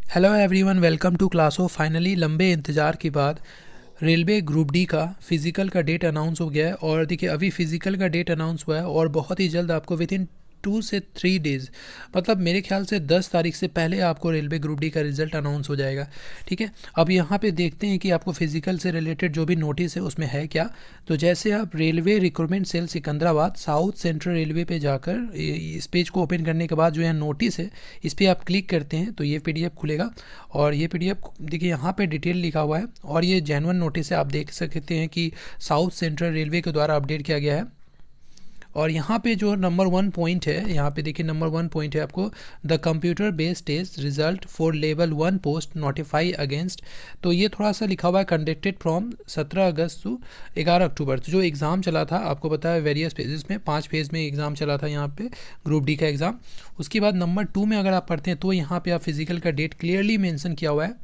Hello everyone, welcome to Classo. Finally लंबे इंतज़ार के बाद रेलवे ग्रुप डी का फ़िज़िकल का डेट अनाउंस हो गया है। और देखिए अभी फ़िज़िकल का डेट अनाउंस हुआ है और बहुत ही जल्द आपको विद इन 2 से 3 डेज़, मतलब मेरे ख्याल से 10 तारीख से पहले आपको रेलवे ग्रुप डी का रिज़ल्ट अनाउंस हो जाएगा। ठीक है, अब यहाँ पे देखते हैं कि आपको फ़िज़िकल से रिलेटेड जो भी नोटिस है उसमें है क्या। तो जैसे आप railway recruitment cell Secunderabad south central railway पे जाकर इस पेज को ओपन करने के बाद जो यहाँ नोटिस है इस पर आप क्लिक करते हैं तो ये PDF खुलेगा। और ये PDF देखिए यहाँ पे डिटेल लिखा हुआ है और ये जेन्युइन नोटिस है। आप देख सकते हैं कि साउथ सेंट्रल रेलवे के द्वारा अपडेट किया गया है। और यहाँ पे जो नंबर 1 पॉइंट है, यहाँ पे देखिए नंबर 1 पॉइंट है आपको the computer based test result for level 1 post notify against. तो ये थोड़ा सा लिखा हुआ है conducted from 17 August to 11 October. तो जो एग्ज़ाम चला था आपको पता है वेरियस फेजेस में 5 फेज़ में एग्ज़ाम चला था यहाँ पे ग्रुप डी का एग्ज़ाम। उसके बाद नंबर 2 में अगर आप पढ़ते हैं तो यहाँ पे आप फिजिकल का डेट क्लियरली मेंशन किया हुआ है।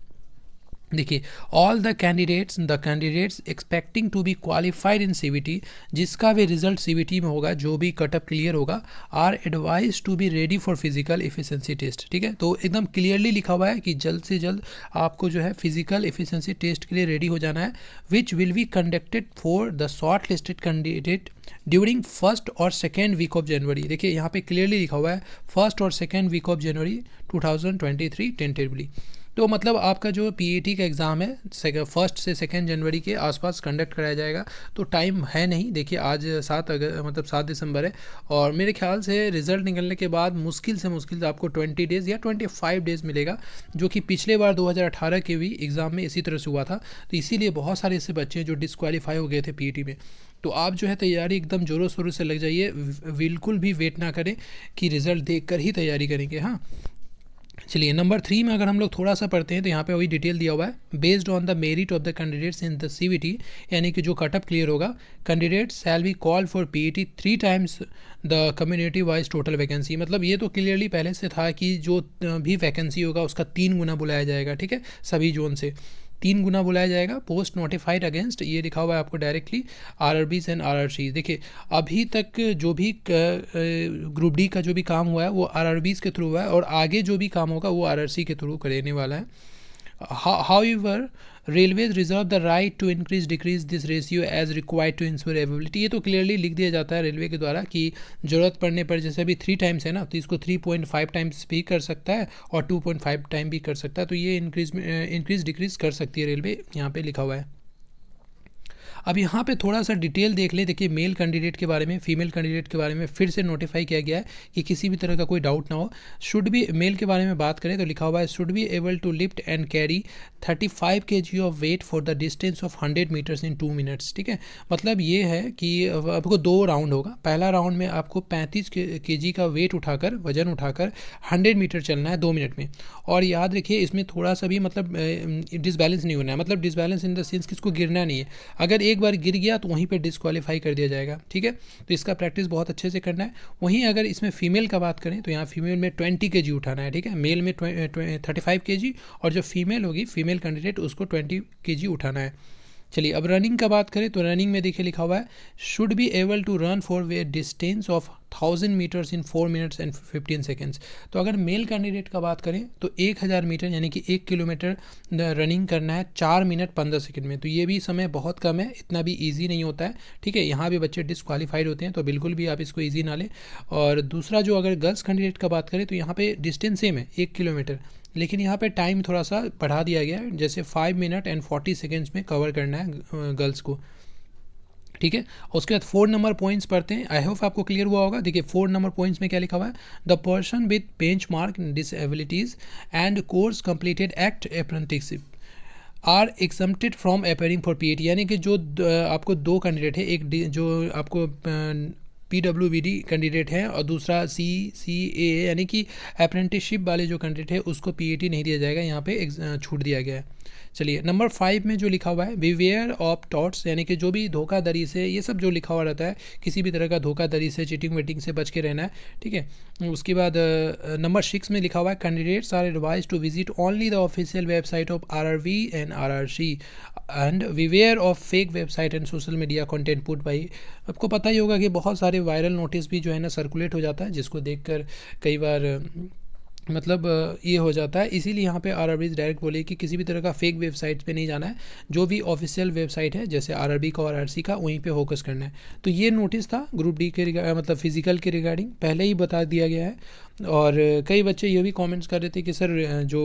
देखिए all the candidates expecting to be qualified in CVT, जिसका भी रिजल्ट CVT में होगा, जो भी कटअप क्लियर होगा, are advise to be ready for physical efficiency test. ठीक है, तो एकदम क्लियरली लिखा हुआ है कि जल्द से जल्द आपको जो है फिजिकल एफिशिएंसी टेस्ट के लिए रेडी हो जाना है, which will be conducted for the shortlisted candidate during first और सेकेंड वीक ऑफ जनवरी। देखिए यहाँ पे क्लियरली लिखा हुआ है फर्स्ट और second week of January 2023 tentatively. तो मतलब आपका जो PAT का एग्ज़ाम है फर्स्ट से सेकेंड जनवरी के आसपास कंडक्ट कराया जाएगा। तो टाइम है नहीं, देखिए आज 7 दिसंबर है और मेरे ख्याल से रिज़ल्ट निकलने के बाद मुश्किल से मुश्किल आपको 20 डेज़ या 25 डेज़ मिलेगा, जो कि पिछले बार 2018 के भी एग्ज़ाम में इसी तरह से हुआ था। तो इसीलिए बहुत सारे ऐसे बच्चे हैं जो डिस्क्वालीफाई हो गए थे PAT में। तो आप जो है तैयारी एकदम ज़ोरों शोरों से लग जाइए, बिल्कुल भी वेट ना करें कि रिज़ल्ट देख कर ही तैयारी करेंगे। हाँ, चलिए नंबर 3 में अगर हम लोग थोड़ा सा पढ़ते हैं तो यहाँ पे वही डिटेल दिया हुआ है। Based on the merit of the candidates in the CVT, यानी कि जो कटअप क्लियर होगा, candidates shall be call for PAT 3 times the community wise total vacancy. मतलब ये तो क्लियरली पहले से था कि जो भी वैकेंसी होगा उसका 3 गुना बुलाया जाएगा। ठीक है, सभी जोन से 3 गुना बुलाया जाएगा। पोस्ट नोटिफाइड अगेंस्ट, ये लिखा हुआ है आपको डायरेक्टली RRBs एंड RRCs। देखिए अभी तक जो भी ग्रुप डी का जो भी काम हुआ है वो RRBs के थ्रू हुआ है और आगे जो भी काम होगा वो RRC के थ्रू करने वाला है। However, railways reserve the right to increase decrease this ratio as required to ensure availability। ये तो क्लियरली लिख दिया जाता है रेलवे के द्वारा कि ज़रूरत पड़ने पर, जैसे अभी 3 टाइम्स है ना, तो इसको 3.5 टाइम्स भी कर सकता है और 2.5 टाइम भी कर सकता है। तो ये इंक्रीज डिक्रीज़ कर सकती है रेलवे, यहाँ पे लिखा हुआ है। अब यहाँ पे थोड़ा सा डिटेल देख ले। देखिए मेल कैंडिडेट के बारे में, फीमेल कैंडिडेट के बारे में फिर से नोटिफाई किया गया है कि किसी भी तरह का कोई डाउट ना हो। शुड भी, मेल के बारे में बात करें तो लिखा हुआ है should be able to lift and carry 35 kg of weight for the distance of 100 metres in 2 minutes. ठीक है, मतलब ये है कि आपको 2 राउंड होगा। पहला राउंड में आपको 35 kg का वेट उठाकर, वजन उठाकर 100 मीटर चलना है 2 मिनट में। और याद रखिए इसमें थोड़ा सा भी मतलब डिसबैलेंस नहीं होना है, मतलब डिसबैलेंस इन द सेंस कि इसको गिरना नहीं है। अगर एक बार गिर गया तो वहीं पे डिस्क्वालीफाई कर दिया जाएगा। ठीक है, तो इसका प्रैक्टिस बहुत अच्छे से करना है। वहीं अगर इसमें फीमेल का बात करें तो यहाँ फीमेल में 20 kg उठाना है। ठीक है, मेल में 35 kg और जो फीमेल होगी, फीमेल कैंडिडेट, उसको 20 kg उठाना है। चलिए अब रनिंग का बात करें तो रनिंग में देखिए लिखा हुआ है should be able to run for way distance of 1000 metres in 4 minutes and 15 seconds. तो अगर मेल कैंडिडेट का बात करें तो 1000 मीटर यानी कि 1 किलोमीटर रनिंग करना है 4 मिनट 15 सेकेंड में। तो ये भी समय बहुत कम है, इतना भी ईजी नहीं होता है। ठीक है, यहाँ भी बच्चे डिस्क्वालीफाइड होते हैं, तो बिल्कुल भी आप इसको ईजी ना लें। और दूसरा जो अगर गर्ल्स कैंडिडेट का बात करें तो यहाँ पे डिस्टेंस सेम है 1 किलोमीटर, लेकिन यहाँ पे टाइम थोड़ा सा बढ़ा दिया गया है, जैसे 5 मिनट एंड 40 सेकेंड्स में कवर करना है गर्ल्स को। ठीक है, उसके बाद 4 नंबर पॉइंट्स पढ़ते हैं। आई होप आपको क्लियर हुआ होगा। देखिए 4 नंबर पॉइंट्स में क्या लिखा हुआ है, the person with benchmark disabilities and course completed act apprenticeship are exempted from appearing for PAT। यानी कि जो आपको 2 कैंडिडेट है, एक जो आपको PWBD कैंडिडेट है और दूसरा CCA यानी कि अप्रेंटिसशिप वाले जो कैंडिडेट है उसको PAT नहीं दिया जाएगा, यहाँ पे छूट दिया गया है। चलिए नंबर 5 में जो लिखा हुआ है बिवेयर ऑफ टॉट्स, यानी कि जो भी धोखाधड़ी से, ये सब जो लिखा हुआ रहता है, किसी भी तरह का धोखाधड़ी से, चीटिंग वेटिंग से बच के रहना है। ठीक है, उसके बाद नंबर 6 में लिखा हुआ है candidates are advise to visit only the official website of RRB and RRC and beware of fake website and social media content put by. आपको पता ही होगा कि बहुत सारे वायरल नोटिस भी जो है ना सर्कुलेट हो जाता है, जिसको देखकर कई बार मतलब ये हो जाता है। इसीलिए यहाँ पे आरआरबी डायरेक्ट बोले कि किसी भी तरह का फेक वेबसाइट पे नहीं जाना है, जो भी ऑफिशियल वेबसाइट है जैसे आरआरबी का और आरसी का वहीं पे फोकस करना है। तो ये नोटिस था ग्रुप डी के मतलब फिजिकल के रिगार्डिंग पहले ही बता दिया गया है। और कई बच्चे ये भी कमेंट्स कर रहे थे कि सर जो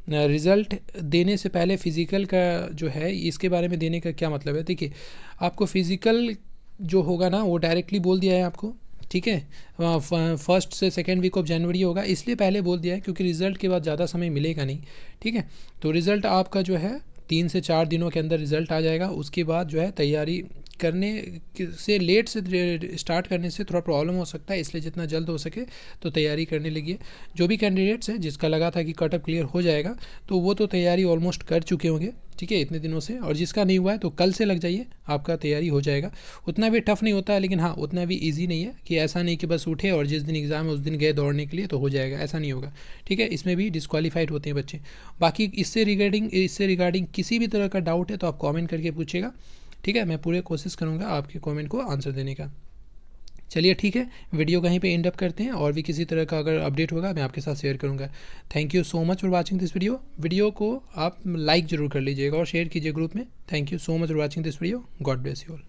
रिज़ल्ट देने से पहले फ़िज़िकल का जो है इसके बारे में देने का क्या मतलब है। देखिए आपको फ़िज़िकल जो होगा ना वो डायरेक्टली बोल दिया है आपको, ठीक है, फर्स्ट से सेकेंड वीक ऑफ जनवरी होगा, इसलिए पहले बोल दिया है क्योंकि रिज़ल्ट के बाद ज़्यादा समय मिलेगा नहीं, ठीक है। तो रिज़ल्ट आपका जो है 3 से 4 दिनों के अंदर रिज़ल्ट आ जाएगा। उसके बाद जो है तैयारी करने से लेट से स्टार्ट करने से थोड़ा प्रॉब्लम हो सकता है, इसलिए जितना जल्द हो सके तो तैयारी करने लगिए। जो भी कैंडिडेट्स हैं जिसका लगा था कि कटअप क्लियर हो जाएगा तो वो तो तैयारी ऑलमोस्ट कर चुके होंगे, ठीक है, इतने दिनों से। और जिसका नहीं हुआ है तो कल से लग जाइए, आपका तैयारी हो जाएगा। उतना भी टफ नहीं होता है, लेकिन हाँ उतना भी ईजी नहीं है कि ऐसा नहीं कि बस उठे और जिस दिन एग्ज़ाम है उस दिन गए दौड़ने के लिए तो हो जाएगा, ऐसा नहीं होगा, ठीक है। इसमें भी डिस्क्वालीफाइड होते हैं बच्चे। बाकी इससे रिगार्डिंग किसी भी तरह का डाउट है तो आप कमेंट करके पूछिएगा, ठीक है। मैं पूरे कोशिश करूँगा आपके कमेंट को आंसर देने का। चलिए ठीक है, वीडियो कहीं पे एंड अप करते हैं, और भी किसी तरह का अगर अपडेट होगा मैं आपके साथ शेयर करूँगा। Thank you so much for watching this video को आप लाइक ज़रूर कर लीजिएगा और शेयर कीजिए ग्रुप में। Thank you so much for watching this video. God bless you all.